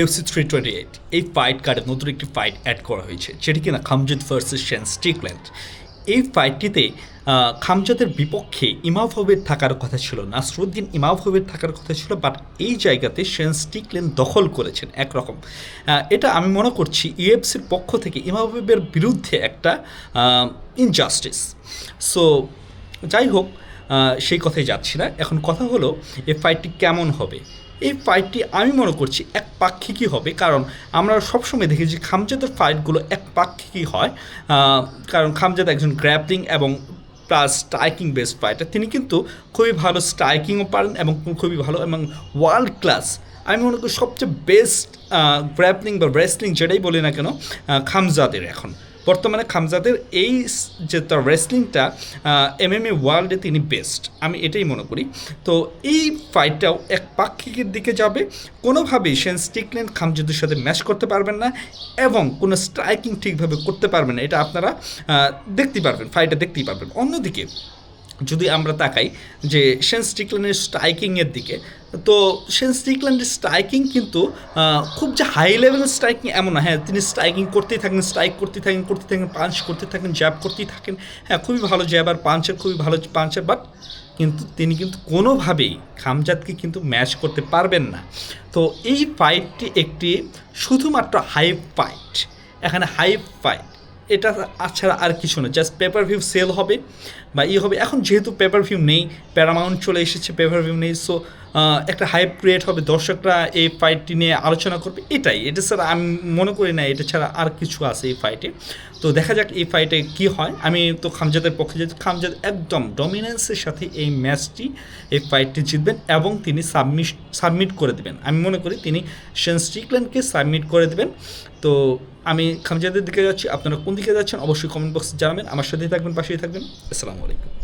UFC 328 এই fight কার্ডে নতুন একটি ফাইট অ্যাড করা হয়েছে, যেটি কিনা খামজাদ ভার্সেস শেন স্ট্রিকল্যান্ড। এই ফাইটটিতে খামজাদের বিপক্ষে ইমাভোভিচ থাকার কথা ছিল, নাসরুদ্দিন ইমাভোভিচ থাকার কথা ছিল, বাট এই জায়গাতে শেন স্ট্রিকল্যান্ড দখল করেছেন একরকম। এটা আমি মনে করছি ইউএফসির পক্ষ থেকে ইমাভোভিচের বিরুদ্ধে একটা ইনজাস্টিস। সো যাই হোক, সেই কথাই যাচ্ছি না। এখন কথা হলো এই ফাইটটি কেমন হবে। এই ফাইটটি আমি মনে করছি একপাক্ষিকই হবে, কারণ আমরা সবসময় দেখি যে খামজাদের ফাইটগুলো একপাক্ষিকই হয়। কারণ খামজাদ একজন গ্র্যাপলিং এবং প্লাস স্ট্রাইকিং বেস্ট ফাইটার। তিনি কিন্তু খুবই ভালো স্ট্রাইকিংও পারেন এবং খুবই ভালো এবং ওয়ার্ল্ড ক্লাস, আমি মনে করি সবচেয়ে বেস্ট গ্র্যাপলিং বা রেসলিং যেটাই বলি না কেন, খামজাদের এখন বর্তমানে খামজাদের এই যে তার রেসলিংটা MMA ওয়ার্ল্ডে তিনি বেস্ট, আমি এটাই মনে করি। তো এই ফাইটটাও এক পাক্ষিকের দিকে যাবে, কোনোভাবেই শেন স্ট্রিকল্যান্ড খামজাদের সাথে ম্যাচ করতে পারবেন না এবং কোনো স্ট্রাইকিং ঠিকভাবে করতে পারবেন না, এটা আপনারা দেখতেই পারবেন, ফাইটে দেখতেই পারবেন। অন্যদিকে যদি আমরা তাকাই যে শেন স্ট্রিকল্যান্ডের স্ট্রাইকিংয়ের দিকে, তো শেন স্ট্রিকল্যান্ডের স্ট্রাইকিং কিন্তু খুব যে হাই লেভেলের স্ট্রাইকিং এমন না। হ্যাঁ, তিনি স্ট্রাইকিং করতেই থাকেন, স্ট্রাইক করতেই থাকেন, পাঞ্চ করতে থাকেন, জ্যাব করতেই থাকেন। হ্যাঁ, খুবই ভালো জ্যাব আর পাঞ্চের, খুবই ভালো পাঞ্চের, বাট কিন্তু তিনি কিন্তু কোনোভাবেই খামজাদকে কিন্তু ম্যাচ করতে পারবেন না। তো এই ফাইটটি একটি শুধুমাত্র হাইপ ফাইট, এখানে হাইপ ফাইট, এটা ছাড়া আর কিছু না। জাস্ট পেপার ভিউ সেল হবে বা হবে। এখন যেহেতু পেপার ভিউ নেই, প্যারামাউন্ট চলে এসেছে, পেপার ভিউ নেই, সো একটা হাইপ ক্রিয়েট হবে, দর্শকরা এই ফাইটটি নিয়ে আলোচনা করবে, এটা ছাড়া আমি মনে করি না এটা ছাড়া আর কিছু আছে এই ফাইটে। তো দেখা যাক এই ফাইটে কী হয়। আমি তো খামজাদের পক্ষে, যেহেতু খামজাদ একদম ডমিনেন্সের সাথে এই ম্যাচটি, এই ফাইটটি জিতবেন এবং তিনি সাবমিট করে দেবেন। আমি মনে করি তিনি শেন স্ট্রিকল্যান্ডকে সাবমিট করে দেবেন। তো আমি খামজাদের দিকে যাচ্ছি, আপনারা কোন দিকে যাচ্ছেন অবশ্যই কমেন্ট বক্সে জানাবেন। আমার সাথেই থাকবেন, পাশেই থাকবেন। আসসালামু আলাইকুম।